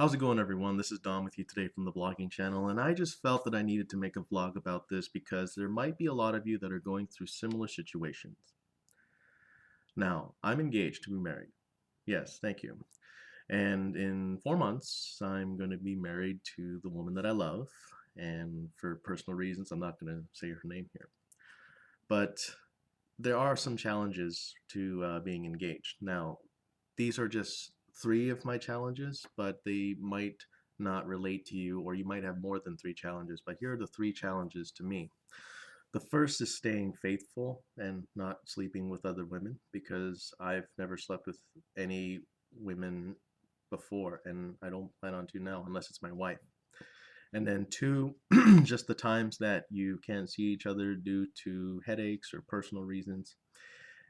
How's it going, everyone? This is Dom with you today from the vlogging channel, and I just felt that I needed to make a vlog about this because there might be a lot of you that are going through similar situations. Now, I'm engaged to be married. Yes, thank you. And in 4 months, I'm going to be married to the woman that I love, and for personal reasons, I'm not going to say her name here. But there are some challenges to being engaged. Now, these are just three of my challenges, but they might not relate to you, or you might have more than three challenges. But here are the three challenges to me. The first is staying faithful and not sleeping with other women because I've never slept with any women before, and I don't plan on to now unless it's my wife. And then two, just the times that you can't see each other due to headaches or personal reasons.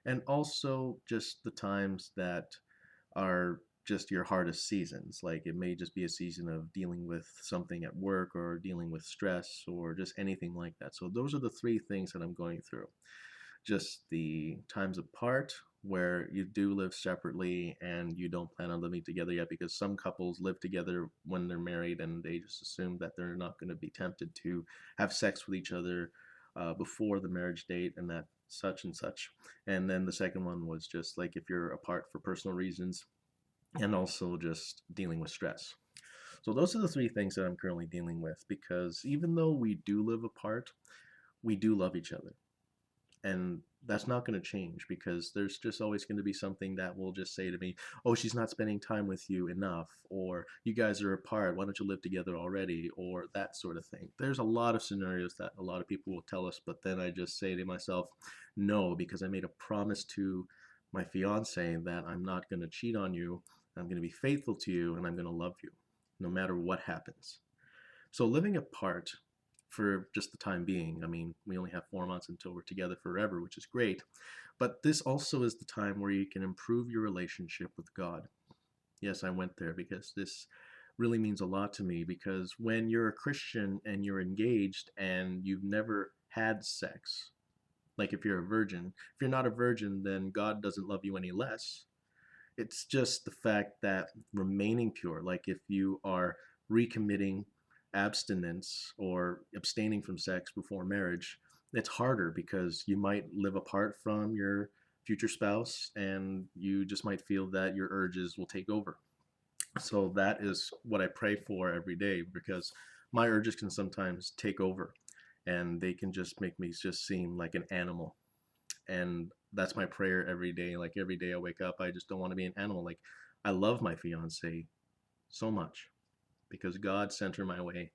And also just the times that are just your hardest seasons. Like it may just be a season of dealing with something at work or dealing with stress or just anything like that. So those are the three things that I'm going through. Just the times apart where you do live separately and you don't plan on living together yet, because some couples live together when they're married and they just assume that they're not going to be tempted to have sex with each other before the marriage date and that such and such. And then the second one was just like if you're apart for personal reasons, and also just dealing with stress. So those are the three things that I'm currently dealing with, because even though we do live apart, we do love each other. And that's not going to change, because there's just always going to be something that will just say to me, oh, she's not spending time with you enough, or you guys are apart, why don't you live together already, or that sort of thing. There's a lot of scenarios that a lot of people will tell us, but then I just say to myself, no, because I made a promise to my fiance that I'm not going to cheat on you, I'm going to be faithful to you, and I'm going to love you no matter what happens. So living apart for just the time being, I mean, we only have 4 months until we're together forever, which is great. But this also is the time where you can improve your relationship with God. Yes, I went there because this really means a lot to me, because when you're a Christian and you're engaged and you've never had sex, like if you're a virgin, if you're not a virgin, then God doesn't love you any less. It's just the fact that remaining pure, like if you are recommitting abstinence or abstaining from sex before marriage, it's harder because you might live apart from your future spouse and you just might feel that your urges will take over. So that is what I pray for every day, because my urges can sometimes take over and they can just make me just seem like an animal. And that's my prayer every day. Like every day I wake up, I just don't want to be an animal. Like I love my fiance so much because God sent her my way,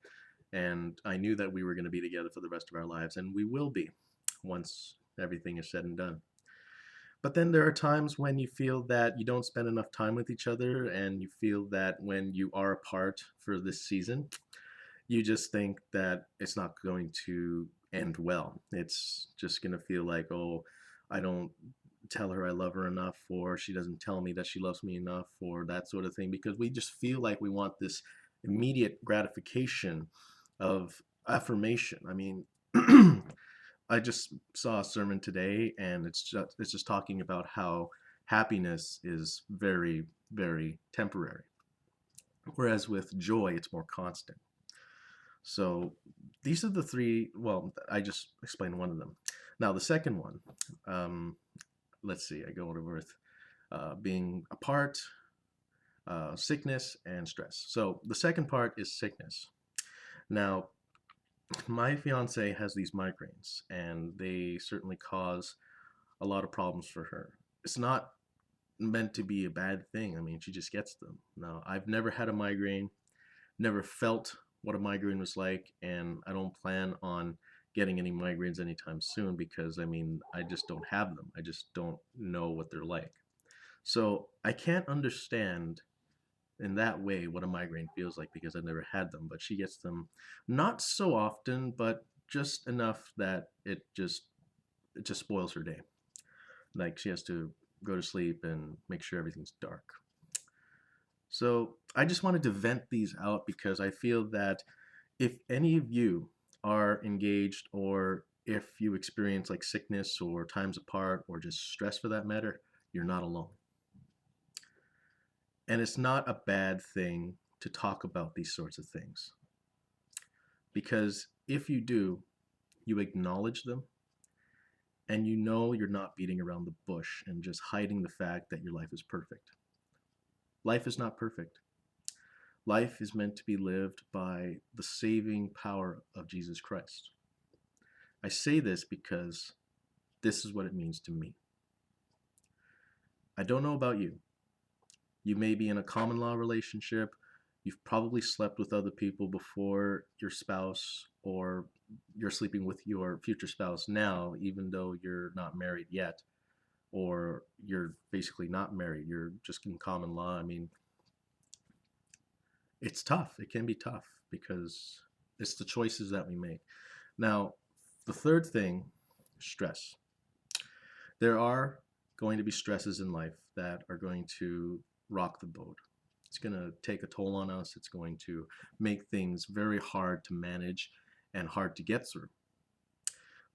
and I knew that we were going to be together for the rest of our lives, and we will be once everything is said and done. But then there are times when you feel that you don't spend enough time with each other, and you feel that when you are apart for this season, you just think that it's not going to end well. It's just going to feel like, oh, I don't tell her I love her enough, or she doesn't tell me that she loves me enough, or that sort of thing, because we just feel like we want this immediate gratification of affirmation. I mean, I just saw a sermon today, and it's just talking about how happiness is very, very temporary, whereas with joy it's more constant. So these are the three. Well, I just explained one of them. Now the second one, um, let's see, I go over with being apart, sickness, and stress. So the second part is sickness. Now, my fiance has these migraines, and they certainly cause a lot of problems for her. It's not meant to be a bad thing. I mean, she just gets them. Now, I've never had a migraine, never felt what a migraine was like, and I don't plan on getting any migraines anytime soon, because I mean, I just don't have them. I just don't know what they're like. So I can't understand in that way what a migraine feels like, because I've never had them, but she gets them not so often, but just enough that it just spoils her day. Like she has to go to sleep and make sure everything's dark. So I just wanted to vent these out, because I feel that if any of you are engaged, or if you experience like sickness or times apart or just stress for that matter, you're not alone. And it's not a bad thing to talk about these sorts of things. Because if you do, you acknowledge them and you know you're not beating around the bush and just hiding the fact that your life is perfect. Life is not perfect. Life is meant to be lived by the saving power of Jesus Christ. I say this because this is what it means to me. I don't know about you. You may be in a common law relationship. You've probably slept with other people before your spouse, or you're sleeping with your future spouse now, even though you're not married yet, or you're basically not married. You're just in common law. I mean, it's tough. It can be tough because it's the choices that we make. Now, the third thing, stress. There are going to be stresses in life that are going to rock the boat. It's going to take a toll on us. It's going to make things very hard to manage and hard to get through.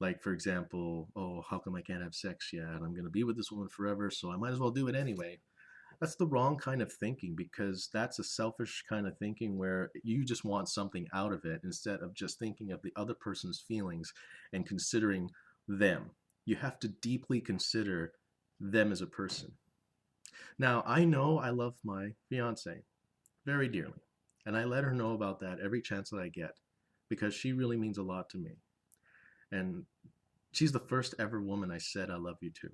Like, for example, oh, how come I can't have sex yet? I'm going to be with this woman forever, so I might as well do it anyway. That's the wrong kind of thinking, because that's a selfish kind of thinking where you just want something out of it instead of just thinking of the other person's feelings and considering them. You have to deeply consider them as a person. Now, I know I love my fiance very dearly, and I let her know about that every chance that I get because she really means a lot to me. And she's the first ever woman I said I love you to.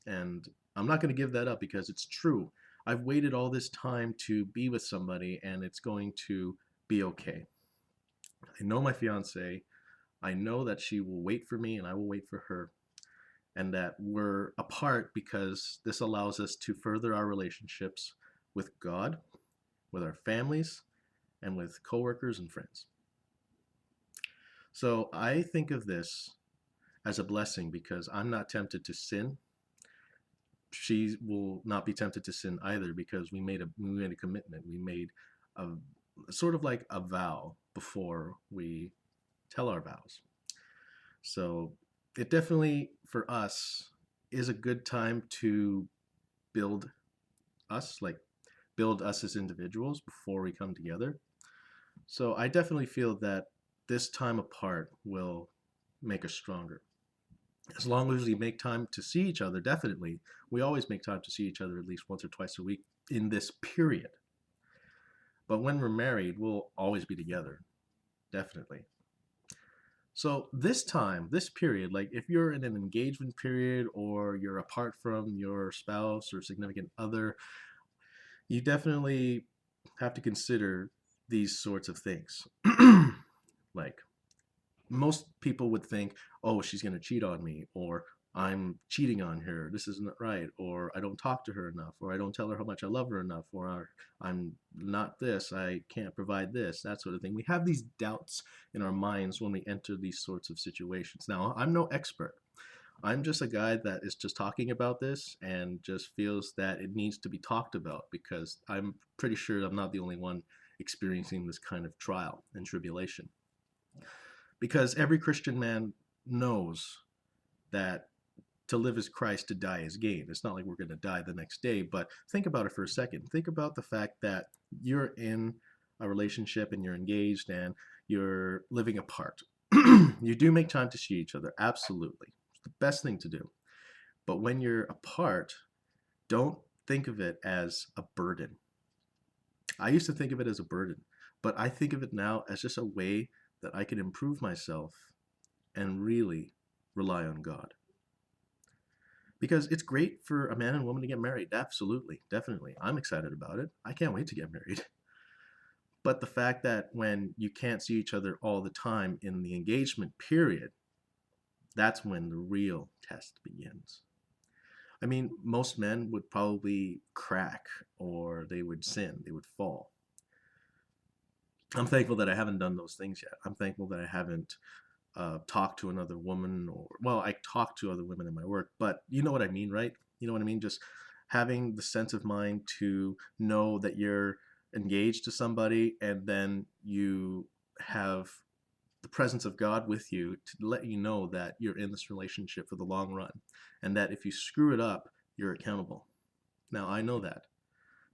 And I'm not going to give that up because it's true. I've waited all this time to be with somebody, and it's going to be okay. I know my fiance. I know that she will wait for me and I will wait for her, and that we're apart because this allows us to further our relationships with God, with our families, and with coworkers and friends. So I think of this as a blessing because I'm not tempted to sin. She will not be tempted to sin either because we made a commitment. We made a sort of like a vow before we tell our vows. So it definitely, for us, is a good time to build build us as individuals before we come together. So I definitely feel that this time apart will make us stronger. As long as we make time to see each other, definitely. We always make time to see each other at least once or twice a week in this period. But when we're married, we'll always be together, definitely. So this time, this period, like if you're in an engagement period or you're apart from your spouse or significant other, you definitely have to consider these sorts of things. Like, most people would think, oh, she's going to cheat on me, or I'm cheating on her, this isn't right, or I don't talk to her enough, or I don't tell her how much I love her enough, or I'm not this, I can't provide this, that sort of thing. We have these doubts in our minds when we enter these sorts of situations. Now, I'm no expert. I'm just a guy that is just talking about this and just feels that it needs to be talked about because I'm pretty sure I'm not the only one experiencing this kind of trial and tribulation. Because every Christian man knows that to live is Christ, to die is gain. It's not like we're going to die the next day, but think about it for a second. Think about the fact that you're in a relationship and you're engaged and you're living apart. You do make time to see each other, absolutely. It's the best thing to do. But when you're apart, don't think of it as a burden. I used to think of it as a burden, but I think of it now as just a way that I can improve myself and really rely on God. Because it's great for a man and woman to get married. Absolutely, definitely. I'm excited about it. I can't wait to get married. But the fact that when you can't see each other all the time in the engagement period, that's when the real test begins. I mean, most men would probably crack or they would sin, they would fall. I'm thankful that I haven't done those things yet. I'm thankful that I haven't talked to another woman, or, well, I talk to other women in my work, but you know what I mean, right? You know what I mean? Just having the sense of mind to know that you're engaged to somebody and then you have the presence of God with you to let you know that you're in this relationship for the long run and that if you screw it up, you're accountable. Now, I know that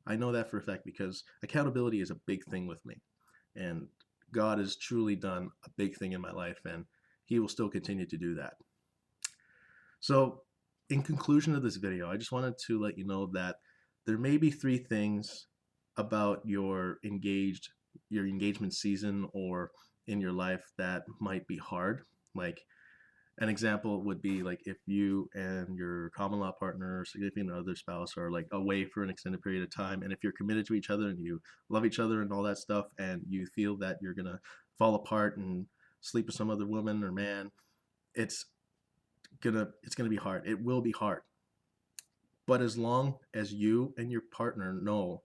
I know that for a fact because accountability is a big thing with me. And God has truly done a big thing in my life, and He will still continue to do that. So, in conclusion of this video, I just wanted to let you know that there may be three things about your engagement season or in your life that might be hard. Like an example would be like if you and your common law partner or significant other spouse are like away for an extended period of time, and if you're committed to each other and you love each other and all that stuff, and you feel that you're gonna fall apart and sleep with some other woman or man, it's it's gonna be hard. It will be hard. But as long as you and your partner know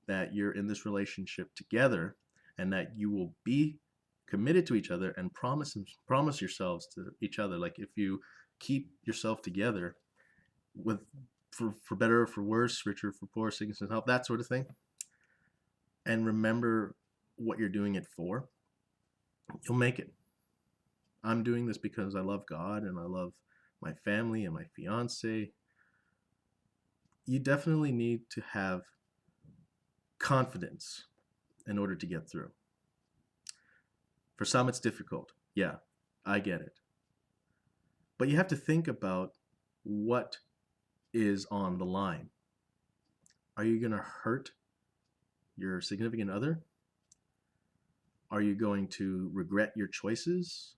that you're in this relationship together and that you will be committed to each other and promise yourselves to each other, like if you keep yourself together with for better or for worse, richer for poor, sickness and health, that sort of thing, and remember what you're doing it for, you'll make it. I'm doing this because I love God and I love my family and my fiance. You definitely need to have confidence in order to get through. For some, it's difficult. Yeah, I get it. But you have to think about what is on the line. Are you going to hurt your significant other? Are you going to regret your choices?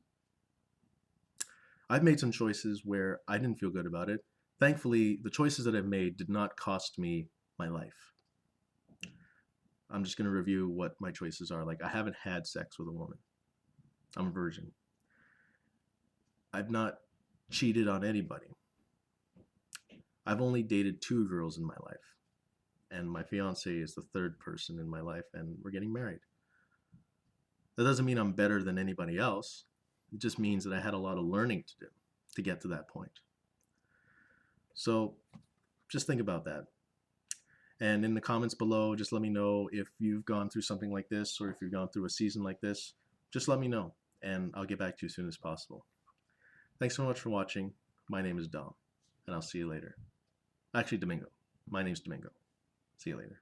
I've made some choices where I didn't feel good about it. Thankfully, the choices that I've made did not cost me my life. I'm just going to review what my choices are. Like, I haven't had sex with a woman. I'm a virgin. I've not cheated on anybody. I've only dated 2 girls in my life. And my fiance is the 3rd person in my life, and we're getting married. That doesn't mean I'm better than anybody else. It just means that I had a lot of learning to do to get to that point. So just think about that. And in the comments below, just let me know if you've gone through something like this, or if you've gone through a season like this. Just let me know, and I'll get back to you as soon as possible. Thanks so much for watching. My name is Dom, and I'll see you later. Actually, Domingo. My name's Domingo. See you later.